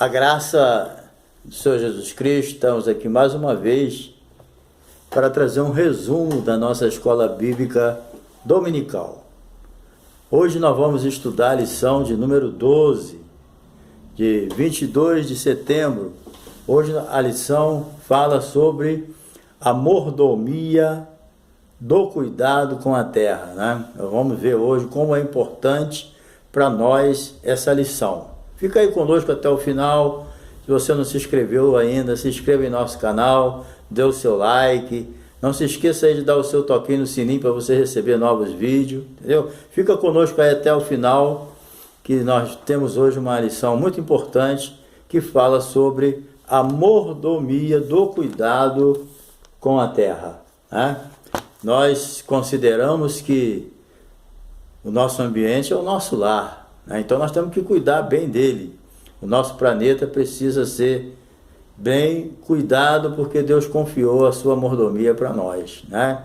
A graça do Senhor Jesus Cristo, estamos aqui mais uma vez para trazer um resumo da nossa escola bíblica dominical. Hoje nós vamos estudar a lição de número 12, de 22 de setembro. Hoje a lição fala sobre a mordomia do cuidado com a terra, né? Nós vamos ver hoje como é importante para nós essa lição. Fica aí conosco até o final. Se você não se inscreveu ainda, se inscreva em nosso canal, dê o seu like. Não se esqueça aí de dar o seu toquinho no sininho para você receber novos vídeos, entendeu? Fica conosco aí até o final, que nós temos hoje uma lição muito importante que fala sobre a mordomia do cuidado com a terra, né? Nós consideramos que o nosso ambiente é o nosso lar, né? Então nós temos que cuidar bem dele. O nosso planeta precisa ser bem cuidado porque Deus confiou a sua mordomia para nós, né?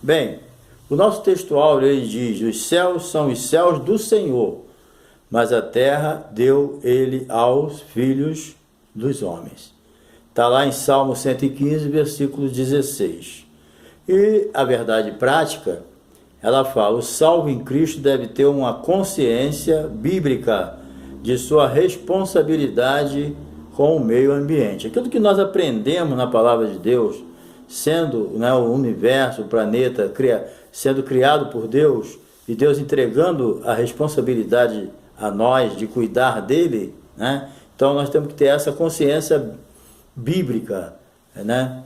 Bem, o nosso textual ele diz: os céus são os céus do Senhor, mas a terra deu ele aos filhos dos homens. Está lá em Salmo 115, versículo 16. E a verdade prática, ela fala: o salvo em Cristo deve ter uma consciência bíblica de sua responsabilidade com o meio ambiente. Aquilo que nós aprendemos na palavra de Deus, sendo, né, o universo, o planeta, sendo criado por Deus, e Deus entregando a responsabilidade a nós de cuidar dele, né? Então nós temos que ter essa consciência bíblica, né,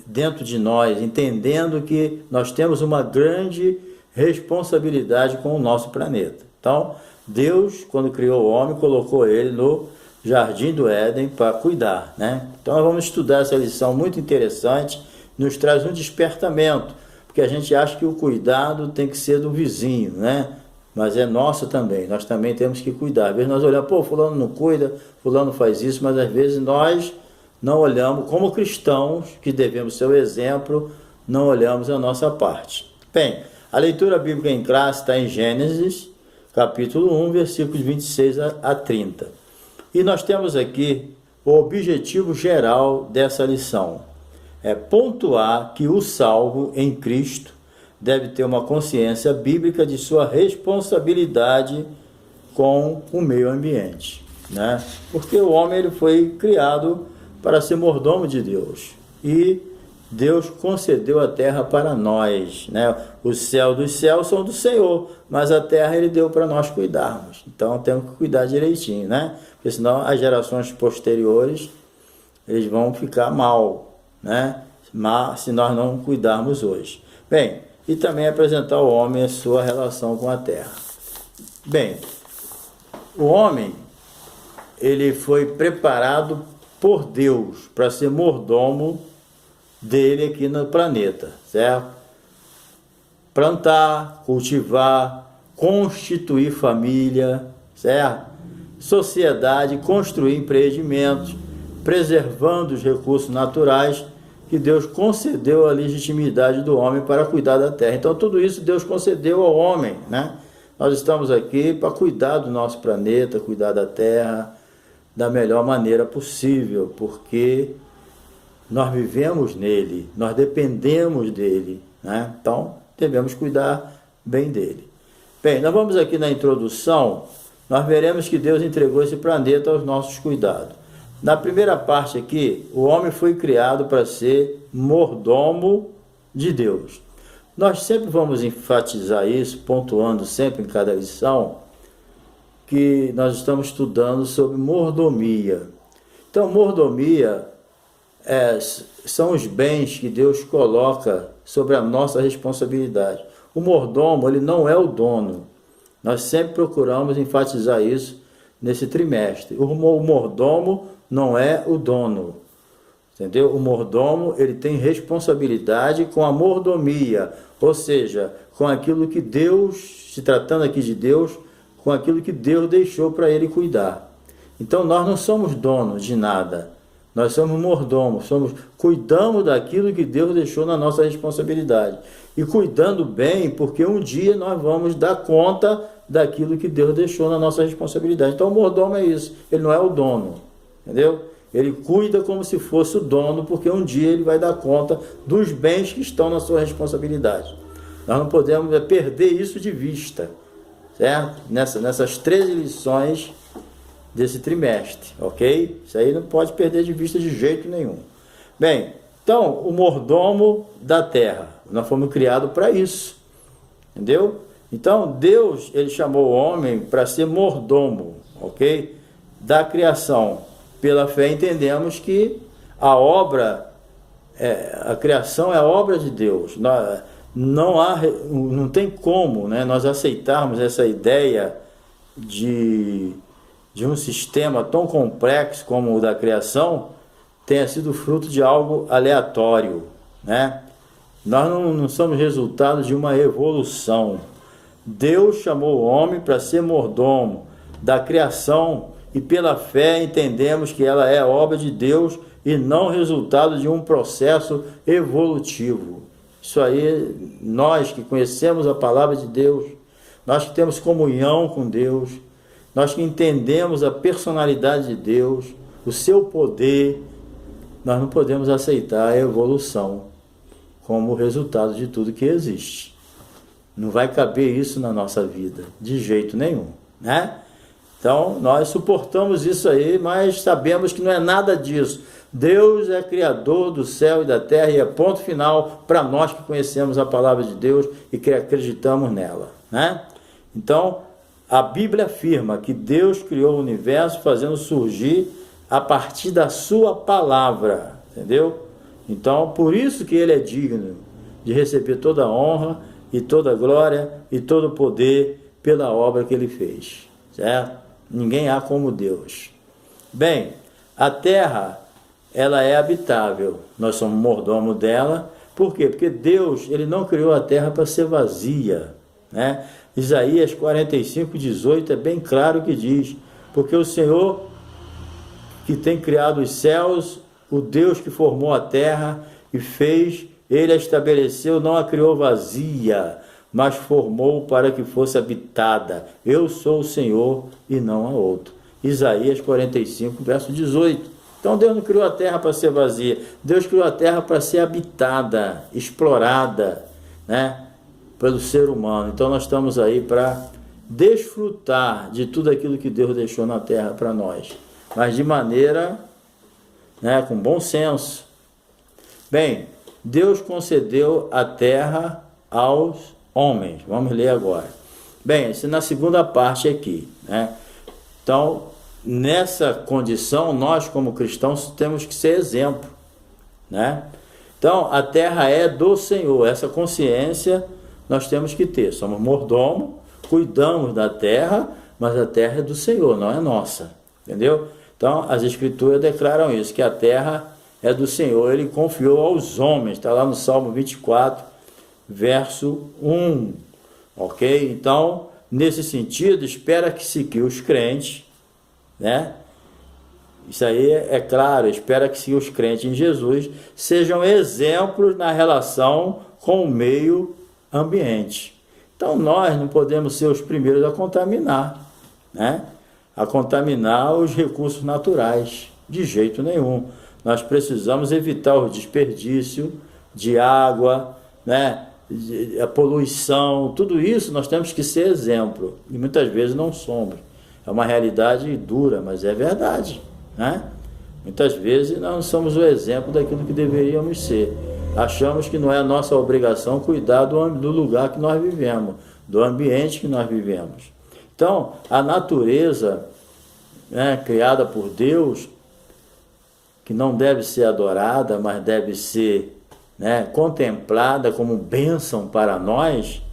dentro de nós, entendendo que nós temos uma grande responsabilidade com o nosso planeta. Então, Deus, quando criou o homem, colocou ele no Jardim do Éden para cuidar, né? Então, nós vamos estudar essa lição muito interessante, nos traz um despertamento, porque a gente acha que o cuidado tem que ser do vizinho, né? Mas é nosso também, nós também temos que cuidar. Às vezes nós olhamos, pô, fulano não cuida, fulano faz isso, mas às vezes nós não olhamos, como cristãos, que devemos ser o exemplo, não olhamos a nossa parte. Bem, a leitura bíblica em classe está em Gênesis, capítulo 1, versículos 26 a 30. E nós temos aqui o objetivo geral dessa lição. É pontuar que o salvo em Cristo deve ter uma consciência bíblica de sua responsabilidade com o meio ambiente, né? Porque o homem ele foi criado para ser mordomo de Deus, e Deus concedeu a terra para nós, né? O céu dos céus são do Senhor, mas a terra ele deu para nós cuidarmos. Então temos que cuidar direitinho, né? Porque senão as gerações posteriores eles vão ficar mal, né? Mas se nós não cuidarmos hoje. Bem, e também apresentar ao homem a sua relação com a terra. Bem, o homem ele foi preparado por Deus para ser mordomo dele aqui no planeta, certo? Plantar, cultivar, constituir família, certo? Sociedade, construir empreendimentos, preservando os recursos naturais que Deus concedeu a legitimidade do homem para cuidar da terra. Então tudo isso Deus concedeu ao homem, né? Nós estamos aqui para cuidar do nosso planeta, cuidar da terra da melhor maneira possível, porque nós vivemos nele, nós dependemos dele, né? Então devemos cuidar bem dele. Bem, nós vamos aqui na introdução, nós veremos que Deus entregou esse planeta aos nossos cuidados. Na primeira parte aqui, o homem foi criado para ser mordomo de Deus. Nós sempre vamos enfatizar isso, pontuando sempre em cada lição, que nós estamos estudando sobre mordomia. Então, mordomia são os bens que Deus coloca sobre a nossa responsabilidade. O mordomo, ele não é o dono. Nós sempre procuramos enfatizar isso nesse trimestre. O mordomo não é o dono, entendeu? O mordomo, ele tem responsabilidade com a mordomia, ou seja, com aquilo que Deus, se tratando aqui de Deus, com aquilo que Deus deixou para ele cuidar. Então nós não somos donos de nada, nós somos mordomos, cuidamos daquilo que Deus deixou na nossa responsabilidade. E cuidando bem, porque um dia nós vamos dar conta daquilo que Deus deixou na nossa responsabilidade. Então o mordomo é isso, ele não é o dono, entendeu? Ele cuida como se fosse o dono, porque um dia ele vai dar conta dos bens que estão na sua responsabilidade. Nós não podemos perder isso de vista, certo? Nessas 13 lições desse trimestre, ok? Isso aí não pode perder de vista de jeito nenhum. Bem, então, o mordomo da terra, nós fomos criados para isso, entendeu? Então, Deus, ele chamou o homem para ser mordomo, ok? Da criação. Pela fé entendemos que a obra, a criação é a obra de Deus. Não tem como, né, nós aceitarmos essa ideia de um sistema tão complexo como o da criação tenha sido fruto de algo aleatório, né? Nós não somos resultado de uma evolução. Deus chamou o homem para ser mordomo da criação e pela fé entendemos que ela é obra de Deus e não resultado de um processo evolutivo. Isso aí, nós que conhecemos a palavra de Deus, nós que temos comunhão com Deus, nós que entendemos a personalidade de Deus, o seu poder, nós não podemos aceitar a evolução como resultado de tudo que existe. Não vai caber isso na nossa vida, de jeito nenhum, né? Então, nós suportamos isso aí, mas sabemos que não é nada disso. Deus é criador do céu e da terra e é ponto final para nós que conhecemos a palavra de Deus e que acreditamos nela, né? Então, a Bíblia afirma que Deus criou o universo fazendo surgir a partir da sua palavra, entendeu? Então, por isso que ele é digno de receber toda a honra e toda a glória e todo o poder pela obra que ele fez, certo? Ninguém há como Deus. Bem, a terra, ela é habitável. Nós somos mordomo dela. Por quê? Porque Deus, ele não criou a terra para ser vazia, né? Isaías 45:18 é bem claro que diz: porque o Senhor que tem criado os céus, o Deus que formou a terra e fez, ele a estabeleceu, não a criou vazia, mas formou para que fosse habitada. Eu sou o Senhor e não há outro. Isaías 45, verso 18. Então Deus não criou a terra para ser vazia. Deus criou a terra para ser habitada, explorada, né, pelo ser humano. Então nós estamos aí para desfrutar de tudo aquilo que Deus deixou na terra para nós. Mas de maneira, né, com bom senso. Bem, Deus concedeu a terra aos homens. Vamos ler agora. Bem, isso na segunda parte aqui, né? Então, nessa condição, nós como cristãos temos que ser exemplo, né? Então, a terra é do Senhor. Essa consciência nós temos que ter. Somos mordomo, cuidamos da terra, mas a terra é do Senhor, não é nossa, entendeu? Então, as escrituras declaram isso, que a terra é do Senhor, ele confiou aos homens. Está lá no Salmo 24, verso 1, ok? Então, nesse sentido, espera-se que os crentes, né? Isso aí é claro, espera que os crentes em Jesus sejam exemplos na relação com o meio ambiente. Então, nós não podemos ser os primeiros a contaminar, né? A contaminar os recursos naturais, de jeito nenhum. Nós precisamos evitar o desperdício de água, né? A poluição, tudo isso nós temos que ser exemplo, e muitas vezes não somos. É uma realidade dura, mas é verdade, né? Muitas vezes nós não somos o exemplo daquilo que deveríamos ser. Achamos que não é a nossa obrigação cuidar do lugar que nós vivemos, do ambiente que nós vivemos. Então, a natureza, né, criada por Deus, que não deve ser adorada, mas deve ser, né, contemplada como bênção para nós,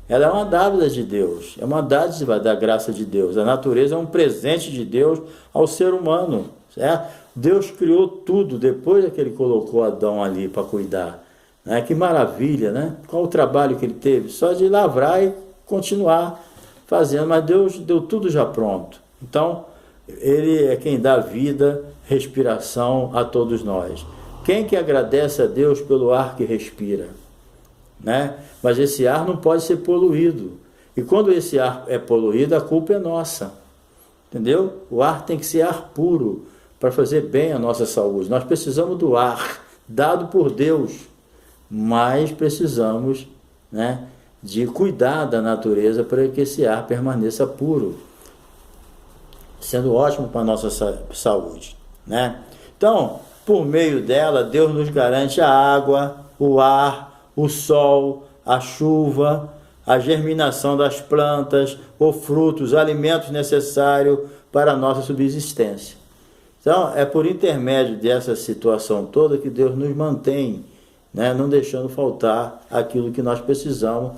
ela é uma dádiva de Deus, é uma dádiva da graça de Deus. A natureza é um presente de Deus ao ser humano, certo? Deus criou tudo depois que ele colocou Adão ali para cuidar, né? Que maravilha, né? Qual o trabalho que ele teve? Só de lavrar e continuar fazendo, mas Deus deu tudo já pronto. Então, ele é quem dá vida, respiração a todos nós. Quem que agradece a Deus pelo ar que respira, né? Mas esse ar não pode ser poluído. E quando esse ar é poluído, a culpa é nossa, entendeu? O ar tem que ser ar puro, para fazer bem à nossa saúde. Nós precisamos do ar dado por Deus, mas precisamos, né, de cuidar da natureza para que esse ar permaneça puro, sendo ótimo para a nossa saúde, né? Então, por meio dela, Deus nos garante a água, o ar, o sol, a chuva, a germinação das plantas, o fruto, os alimentos necessários para a nossa subsistência. Então, é por intermédio dessa situação toda que Deus nos mantém, né, não deixando faltar aquilo que nós precisamos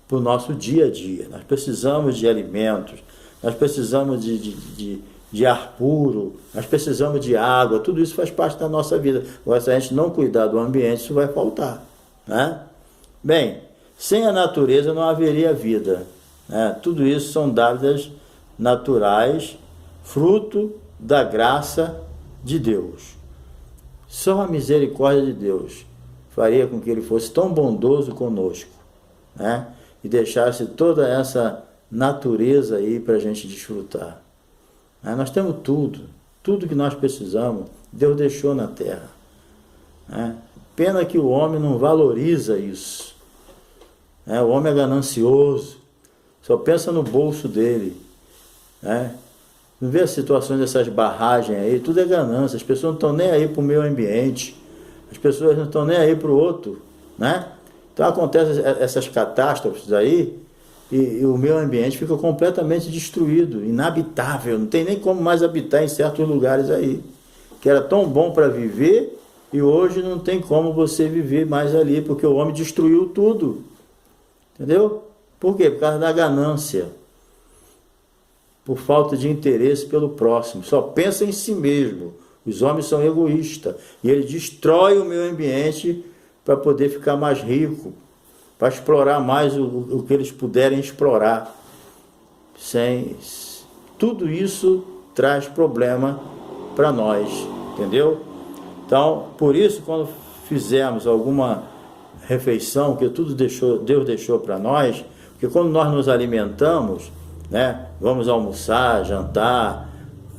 para o nosso dia a dia. Nós precisamos de alimentos, nós precisamos de ar puro, nós precisamos de água, tudo isso faz parte da nossa vida. Agora, se a gente não cuidar do ambiente, isso vai faltar, né? Bem, sem a natureza não haveria vida, né? Tudo isso são dádidas naturais, fruto da graça de Deus. Só a misericórdia de Deus faria com que Ele fosse tão bondoso conosco, né? E deixasse toda essa natureza aí para a gente desfrutar. Nós temos tudo que nós precisamos, Deus deixou na terra, né? Pena que o homem não valoriza isso, né? O homem é ganancioso, só pensa no bolso dele, né? Não vê as situações dessas barragens aí, tudo é ganância, as pessoas não estão nem aí para o meio ambiente, as pessoas não estão nem aí para o outro, né? Então acontecem essas catástrofes aí, e o meio ambiente fica completamente destruído, inabitável, não tem nem como mais habitar em certos lugares aí, que era tão bom para viver, e hoje não tem como você viver mais ali, porque o homem destruiu tudo, entendeu? Por quê? Por causa da ganância, por falta de interesse pelo próximo, só pensa em si mesmo. Os homens são egoístas, e ele destrói o meio ambiente para poder ficar mais rico, para explorar mais o que eles puderem explorar. Tudo isso traz problema para nós, entendeu? Então, por isso, quando fizermos alguma refeição, que Deus deixou para nós, porque quando nós nos alimentamos, né, vamos almoçar, jantar,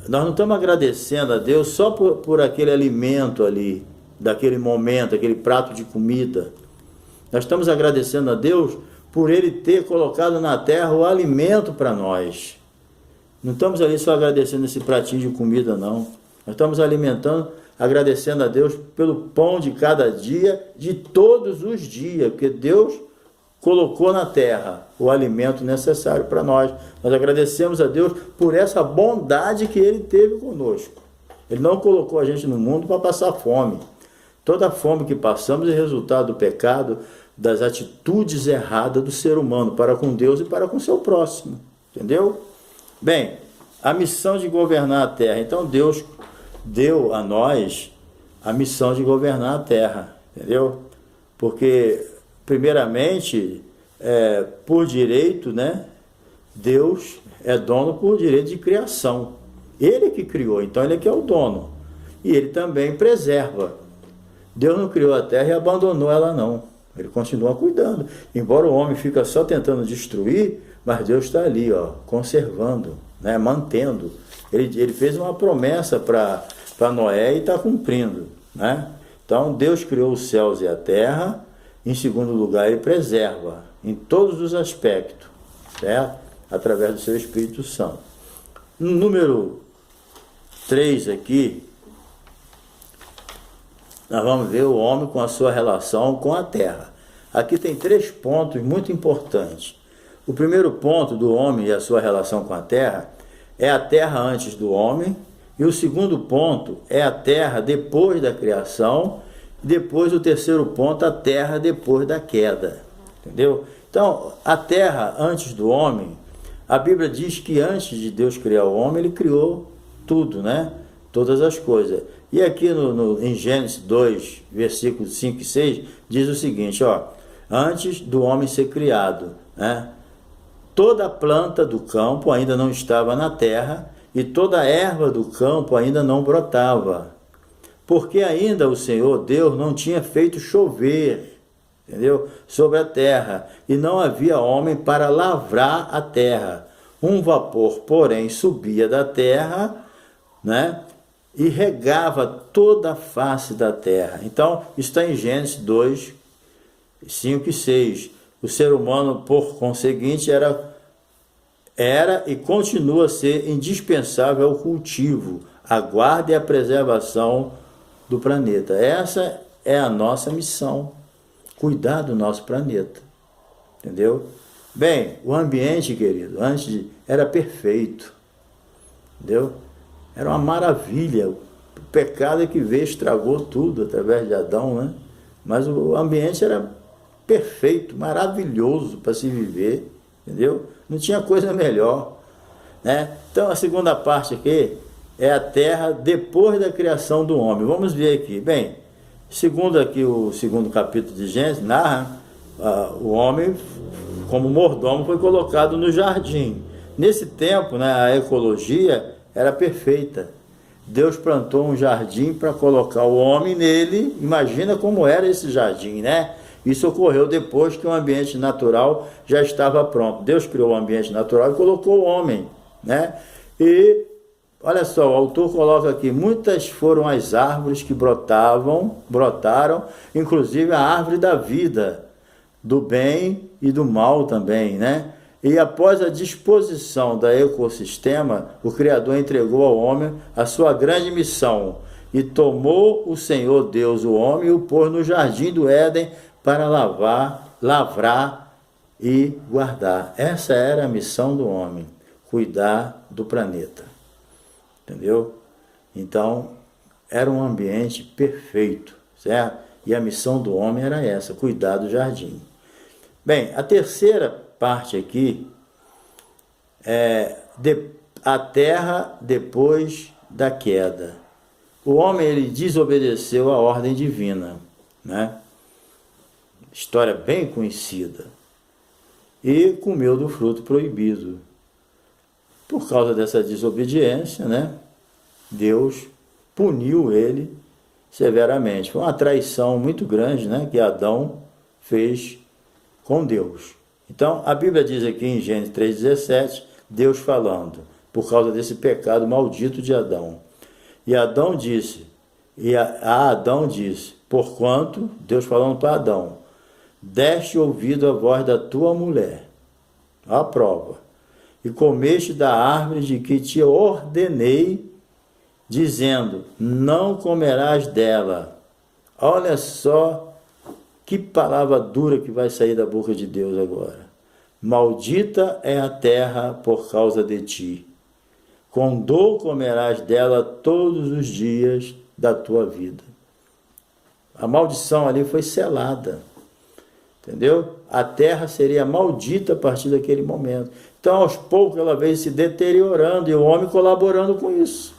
nós não estamos agradecendo a Deus só por aquele alimento ali, daquele momento, aquele prato de comida. Nós estamos agradecendo a Deus por Ele ter colocado na terra o alimento para nós. Não estamos ali só agradecendo esse pratinho de comida, não. Nós estamos agradecendo a Deus pelo pão de cada dia, de todos os dias, porque Deus colocou na terra o alimento necessário para nós. Nós agradecemos a Deus por essa bondade que Ele teve conosco. Ele não colocou a gente no mundo para passar fome. Toda a fome que passamos é resultado do pecado, das atitudes erradas do ser humano para com Deus e para com seu próximo. Entendeu? Bem, a missão de governar a terra. Então Deus deu a nós a missão de governar a terra. Entendeu? Porque, primeiramente, por direito, né? Deus é dono por direito de criação. Ele que criou, então Ele é que é o dono. E Ele também preserva. Deus não criou a terra e abandonou ela, não. Ele continua cuidando. Embora o homem fica só tentando destruir, mas Deus está ali, ó, conservando, né, mantendo. Ele fez uma promessa para Noé e está cumprindo, né? Então, Deus criou os céus e a terra. Em segundo lugar, Ele preserva em todos os aspectos, certo? Através do seu Espírito Santo. No número 3 aqui, nós vamos ver o homem com a sua relação com a terra. Aqui tem 3 pontos muito importantes. O primeiro ponto do homem e a sua relação com a terra é a terra antes do homem, e o segundo ponto é a terra depois da criação, e depois o terceiro ponto, a terra depois da queda. Entendeu? Então, a terra antes do homem, a Bíblia diz que antes de Deus criar o homem, Ele criou tudo, né? Todas as coisas. E aqui em Gênesis 2, versículos 5 e 6, diz o seguinte, ó: antes do homem ser criado, né, toda a planta do campo ainda não estava na terra, e toda a erva do campo ainda não brotava, porque ainda o Senhor Deus não tinha feito chover, entendeu, sobre a terra, e não havia homem para lavrar a terra. Um vapor, porém, subia da terra, né, e regava toda a face da terra. Então, está em Gênesis 2, 5 e 6. O ser humano, por conseguinte, era e continua a ser indispensável ao cultivo, à guarda e à preservação do planeta. Essa é a nossa missão, cuidar do nosso planeta, entendeu? Bem, o ambiente, querido, era perfeito, entendeu? Era uma maravilha. O pecado é que veio, estragou tudo através de Adão, né? Mas o ambiente era perfeito, maravilhoso para se viver, entendeu? Não tinha coisa melhor, né? Então a segunda parte aqui é a terra depois da criação do homem. Vamos ver aqui. Bem, segundo aqui o segundo capítulo de Gênesis, narra o homem como mordomo foi colocado no jardim. Nesse tempo, né, a ecologia era perfeita. Deus plantou um jardim para colocar o homem nele. Imagina como era esse jardim, né? Isso ocorreu depois que o ambiente natural já estava pronto. Deus criou o ambiente natural e colocou o homem, né? E, olha só, o autor coloca aqui, muitas foram as árvores que brotaram, inclusive a árvore da vida, do bem e do mal também, né? E após a disposição do ecossistema, o Criador entregou ao homem a sua grande missão e tomou o Senhor Deus o homem e o pôs no jardim do Éden para lavrar e guardar. Essa era a missão do homem, cuidar do planeta, entendeu? Então, era um ambiente perfeito, certo? E a missão do homem era essa, cuidar do jardim. Bem, a terceira parte aqui é a terra depois da queda. O homem, ele desobedeceu a ordem divina, né? História bem conhecida. E comeu do fruto proibido. Por causa dessa desobediência, né? Deus puniu ele severamente. Foi uma traição muito grande, né? Que Adão fez com Deus. Então, a Bíblia diz aqui em Gênesis 3,17, Deus falando, por causa desse pecado maldito de Adão. E Adão disse, Adão disse, porquanto, Deus falando para Adão, deste ouvido à voz da tua mulher, a prova, e comeste da árvore de que te ordenei, dizendo, não comerás dela. Olha só que palavra dura que vai sair da boca de Deus agora. Maldita é a terra por causa de ti. Com dor comerás dela todos os dias da tua vida. A maldição ali foi selada. Entendeu? A terra seria maldita a partir daquele momento. Então, aos poucos, ela veio se deteriorando e o homem colaborando com isso.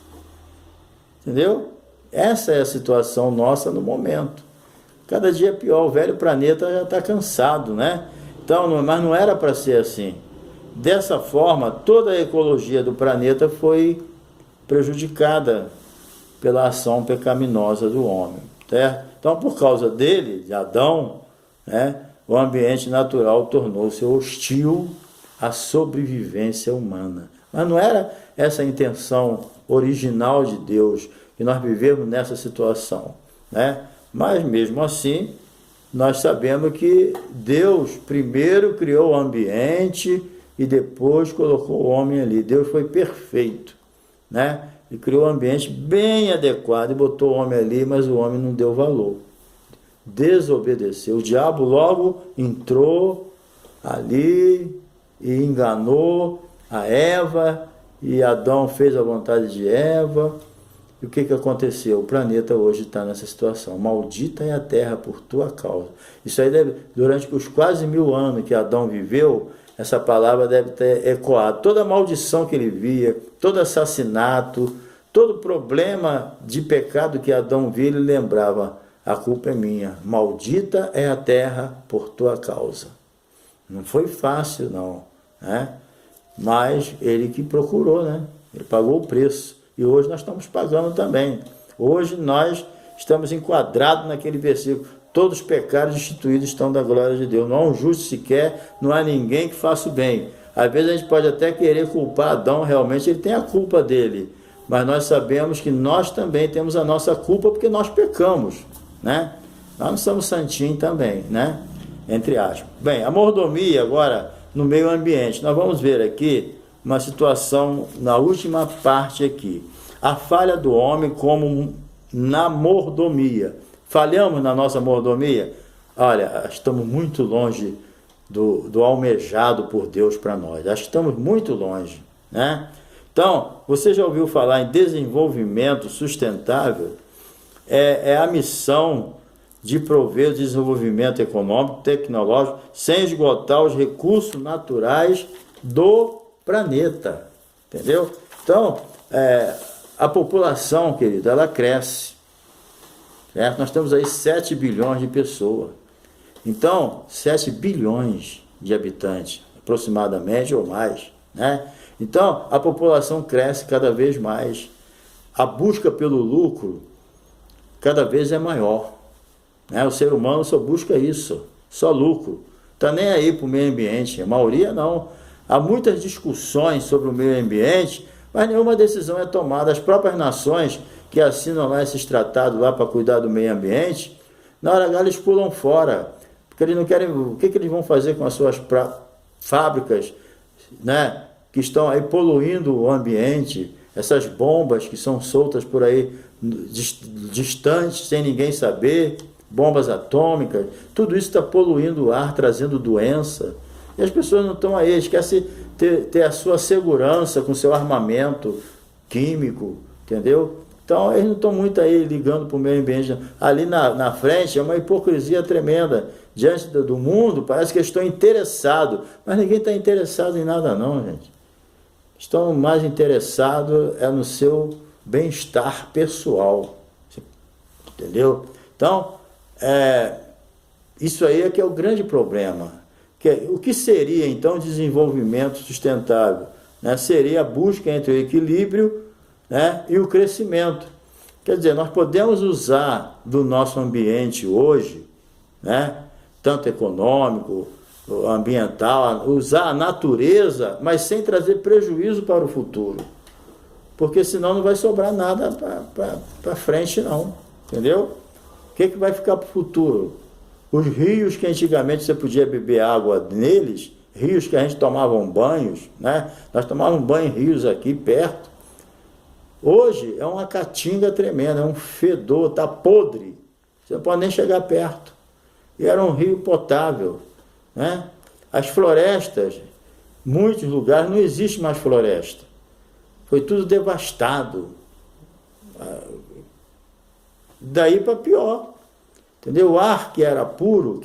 Entendeu? Essa é a situação nossa no momento. Cada dia é pior, o velho planeta já está cansado, né? Então, mas não era para ser assim. Dessa forma, toda a ecologia do planeta foi prejudicada pela ação pecaminosa do homem, certo? Então, por causa dele, de Adão, né, o ambiente natural tornou-se hostil à sobrevivência humana. Mas não era essa a intenção original de Deus, que nós vivemos nessa situação, né? Mas mesmo assim, nós sabemos que Deus primeiro criou o ambiente e depois colocou o homem ali. Deus foi perfeito, né? E criou um ambiente bem adequado e botou o homem ali, mas o homem não deu valor. Desobedeceu. O diabo logo entrou ali e enganou a Eva, e Adão fez a vontade de Eva. E o que aconteceu? O planeta hoje está nessa situação. Maldita é a terra por tua causa. Isso aí deve, durante os quase 1000 anos que Adão viveu, essa palavra deve ter ecoado. Toda a maldição que ele via, todo assassinato, todo problema de pecado que Adão via, ele lembrava, a culpa é minha. Maldita é a terra por tua causa. Não foi fácil, não, né? Mas ele que procurou, né? Ele pagou o preço. E hoje nós estamos pagando também. Hoje nós estamos enquadrados naquele versículo. Todos os pecados instituídos estão da glória de Deus. Não há um justo sequer, não há ninguém que faça o bem. Às vezes a gente pode até querer culpar Adão, realmente ele tem a culpa dele. mas nós sabemos que nós também temos a nossa culpa porque nós pecamos, né? Nós não somos santinhos também, né? Entre aspas. Bem, a mordomia agora no meio ambiente. Nós vamos ver aqui uma situação na última parte aqui. A falha do homem como na mordomia. Falhamos na nossa mordomia? Olha, estamos muito longe do almejado por Deus para nós. Acho que estamos muito longe, né? Então, você já ouviu falar em desenvolvimento sustentável? É a missão de prover desenvolvimento econômico, tecnológico, sem esgotar os recursos naturais do planeta, entendeu? Então, a população, querido, ela cresce, certo? Nós temos aí 7 bilhões de pessoas. Então, 7 bilhões de habitantes, aproximadamente ou mais, né? Então, a população cresce cada vez mais. A busca pelo lucro cada vez é maior, né? O ser humano só busca isso, só lucro. Está nem aí para o meio ambiente, a maioria não. Há muitas discussões sobre o meio ambiente, mas nenhuma decisão é tomada. As próprias nações que assinam lá esses tratados lá para cuidar do meio ambiente, na hora H eles pulam fora, porque eles não querem. O que eles vão fazer com as suas fábricas, né, que estão aí poluindo o ambiente, essas bombas que são soltas por aí distantes, sem ninguém saber, bombas atômicas, tudo isso está poluindo o ar, trazendo doença, e as pessoas não estão aí, esquecem ter a sua segurança com seu armamento químico, entendeu? Então eles não estão muito aí ligando para o meio ambiente. Ali na frente é uma hipocrisia tremenda. Diante do mundo, parece que eles estão interessados, mas ninguém está interessado em nada não, gente. Estão mais interessados no seu bem-estar pessoal, entendeu? Então, isso aí é que é o grande problema. O que seria, então, desenvolvimento sustentável? Né? Seria a busca entre o equilíbrio, né, e o crescimento. Quer dizer, nós podemos usar do nosso ambiente hoje, né, tanto econômico, ambiental, usar a natureza, mas sem trazer prejuízo para o futuro. Porque senão não vai sobrar nada para frente não, entendeu? O que vai ficar para o futuro? Os rios que antigamente você podia beber água neles, rios que a gente tomava banhos, né? Nós tomávamos banho em rios aqui perto. Hoje é uma caatinga tremenda, é um fedor, está podre. Você não pode nem chegar perto. E era um rio potável, né? As florestas, muitos lugares não existe mais floresta. Foi tudo devastado. Daí para pior. Entendeu? O ar que era puro,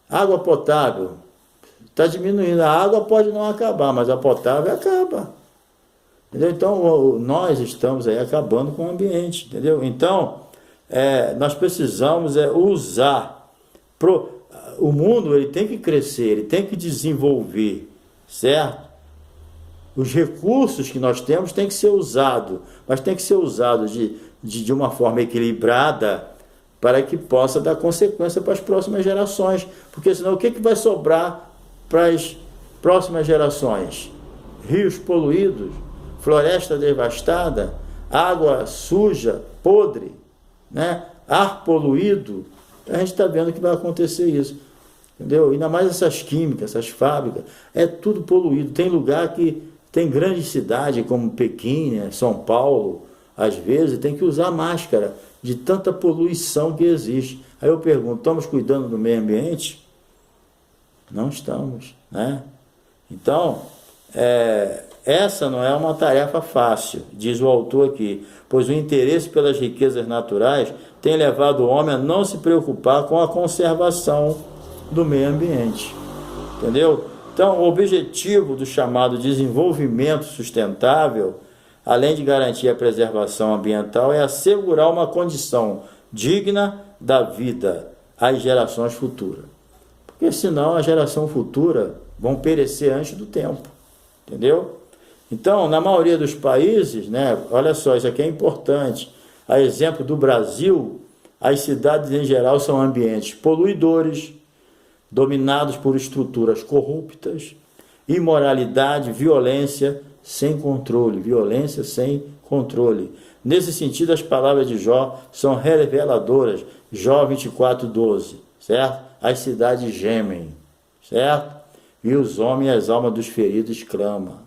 água potável, está diminuindo. A água pode não acabar, mas a potável acaba. Entendeu? Então, nós estamos aí acabando com o ambiente, entendeu? Então, nós precisamos usar. O mundo ele tem que crescer, ele tem que desenvolver, certo? Os recursos que nós temos têm que ser usados, mas tem que ser usado de uma forma equilibrada, para que possa dar consequência para as próximas gerações. Porque senão o que vai sobrar para as próximas gerações? Rios poluídos, floresta devastada, água suja, podre, né? Ar poluído. A gente está vendo que vai acontecer isso. Entendeu? Ainda mais essas químicas, essas fábricas, é tudo poluído. Tem lugar que tem grandes cidades como Pequim, né? São Paulo, às vezes tem que usar máscara de tanta poluição que existe. Aí eu pergunto, estamos cuidando do meio ambiente? Não estamos, né? Então, essa não é uma tarefa fácil, diz o autor aqui, pois o interesse pelas riquezas naturais tem levado o homem a não se preocupar com a conservação do meio ambiente, entendeu? Então, o objetivo do chamado desenvolvimento sustentável, além de garantir a preservação ambiental, é assegurar uma condição digna da vida às gerações futuras. Porque senão a geração futura vão perecer antes do tempo, entendeu? Então, na maioria dos países, né, olha só, isso aqui é importante. A exemplo do Brasil, as cidades em geral são ambientes poluidores, dominados por estruturas corruptas, imoralidade, violência, sem controle, violência sem controle. Nesse sentido, as palavras de Jó são reveladoras. Jó 24:12, certo? As cidades gemem, certo? E os homens, as almas dos feridos clamam.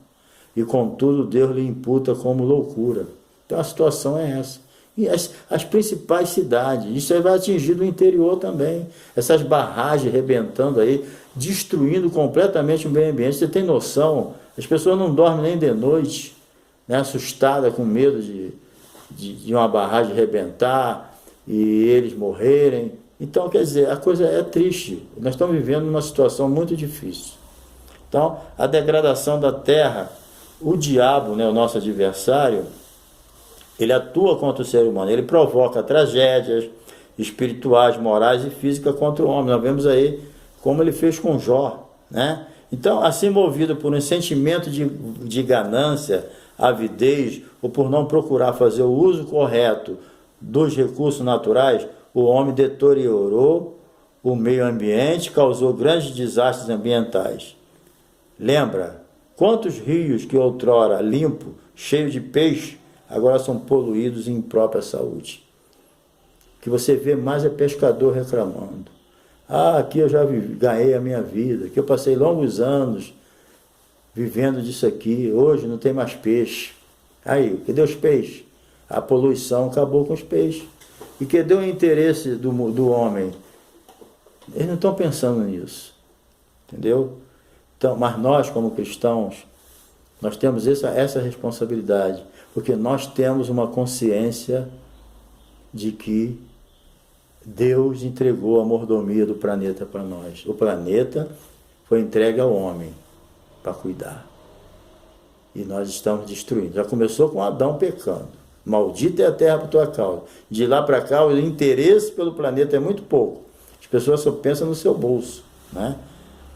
E contudo, Deus lhe imputa como loucura. Então a situação é essa. E as principais cidades, isso aí vai atingir o interior também. Essas barragens rebentando aí, destruindo completamente o meio ambiente. Você tem noção? As pessoas não dormem nem de noite, né? Assustadas, com medo de uma barragem rebentar e eles morrerem. Então, quer dizer, a coisa é triste. Nós estamos vivendo uma situação muito difícil. Então, a degradação da terra, o diabo, né, o nosso adversário, ele atua contra o ser humano, ele provoca tragédias espirituais, morais e físicas contra o homem. Nós vemos aí como ele fez com Jó, né? Então, assim movido por um sentimento de ganância, avidez, ou por não procurar fazer o uso correto dos recursos naturais, o homem deteriorou o meio ambiente, causou grandes desastres ambientais. Lembra, quantos rios que outrora limpo, cheio de peixe, agora são poluídos em imprópria saúde? O que você vê mais é pescador reclamando. Ah, aqui eu já ganhei a minha vida, aqui eu passei longos anos vivendo disso aqui, hoje não tem mais peixe. Aí, cadê os peixes? A poluição acabou com os peixes. E cadê o interesse do homem? Eles não estão pensando nisso, entendeu? Então, mas nós, como cristãos, nós temos essa responsabilidade, porque nós temos uma consciência de que Deus entregou a mordomia do planeta para nós. O planeta foi entregue ao homem para cuidar. E nós estamos destruindo. Já começou com Adão pecando. Maldita é a terra por tua causa. De lá para cá, o interesse pelo planeta é muito pouco. As pessoas só pensam no seu bolso, né?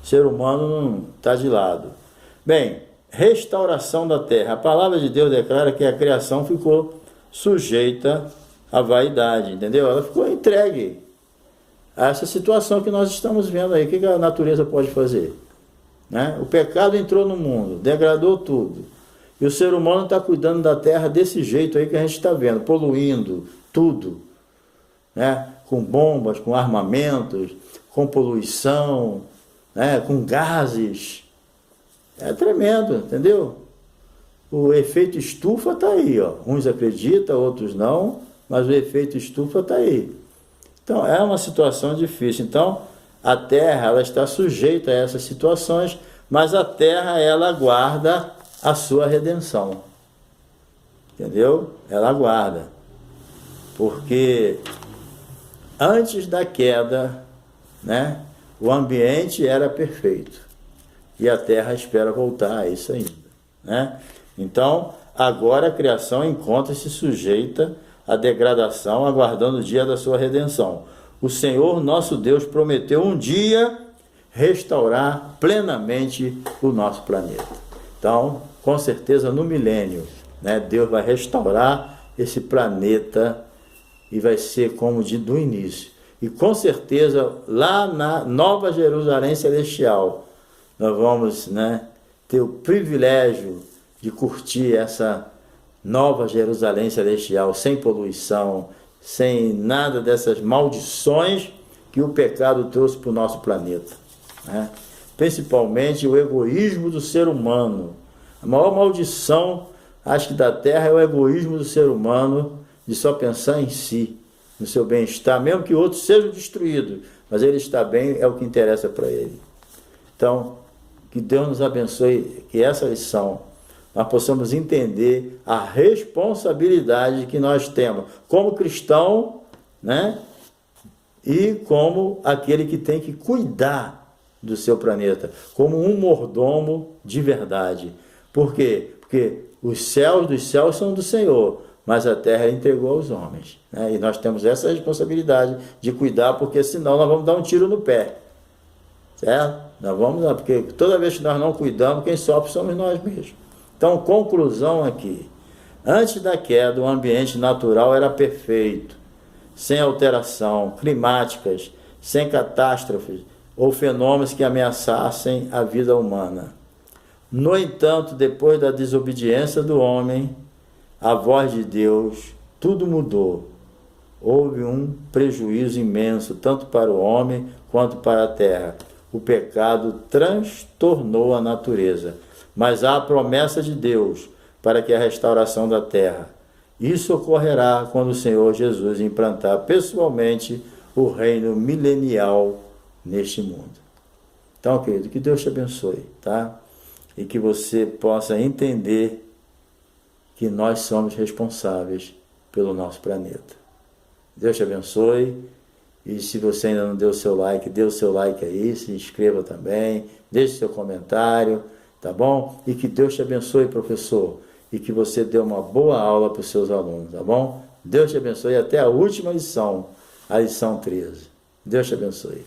O ser humano não está de lado. Bem, restauração da terra. A palavra de Deus declara que a criação ficou sujeita à vaidade, entendeu? Ela ficou entregue a essa situação que nós estamos vendo aí. O que a natureza pode fazer? Né? O pecado entrou no mundo, degradou tudo. E o ser humano está cuidando da terra desse jeito aí que a gente está vendo, poluindo tudo, né? Com bombas, com armamentos, com poluição, né? Com gases. É tremendo, entendeu? O efeito estufa está aí, ó. Uns acreditam, outros não, mas o efeito estufa está aí. Então é uma situação difícil. Então a terra, ela está sujeita a essas situações, mas a terra, ela aguarda a sua redenção. Entendeu? Ela aguarda. Porque antes da queda, né, o ambiente era perfeito. E a terra espera voltar a isso ainda, né? Então, agora a criação encontra-se sujeita à degradação, aguardando o dia da sua redenção. O Senhor, nosso Deus, prometeu um dia restaurar plenamente o nosso planeta. Então, com certeza, no milênio, né, Deus vai restaurar esse planeta e vai ser como do início. E com certeza, lá na Nova Jerusalém Celestial, nós vamos, né, ter o privilégio de curtir essa Nova Jerusalém Celestial, sem poluição, sem nada dessas maldições que o pecado trouxe para o nosso planeta, né? Principalmente o egoísmo do ser humano. A maior maldição, acho que da terra, é o egoísmo do ser humano, de só pensar em si, no seu bem-estar, mesmo que outros sejam destruídos, mas ele está bem, é o que interessa para ele. Então, que Deus nos abençoe, que essa lição nós possamos entender a responsabilidade que nós temos como cristão, né? E como aquele que tem que cuidar do seu planeta, como um mordomo de verdade. Por quê? Porque os céus dos céus são do Senhor, mas a terra entregou aos homens, né? E nós temos essa responsabilidade de cuidar, porque senão nós vamos dar um tiro no pé, certo? Nós vamos, porque toda vez que nós não cuidamos, quem sofre somos nós mesmos. Então, conclusão aqui. Antes da queda, o ambiente natural era perfeito, sem alteração climáticas, sem catástrofes ou fenômenos que ameaçassem a vida humana. No entanto, depois da desobediência do homem, a voz de Deus, tudo mudou. Houve um prejuízo imenso, tanto para o homem quanto para a terra. O pecado transtornou a natureza, mas há a promessa de Deus para que a restauração da terra. Isso ocorrerá quando o Senhor Jesus implantar pessoalmente o reino milenial neste mundo. Então, querido, que Deus te abençoe, tá? E que você possa entender que nós somos responsáveis pelo nosso planeta. Deus te abençoe. E se você ainda não deu o seu like, dê o seu like aí, se inscreva também, deixe seu comentário, tá bom? E que Deus te abençoe, professor, e que você dê uma boa aula para os seus alunos, tá bom? Deus te abençoe até a última lição, a lição 13. Deus te abençoe.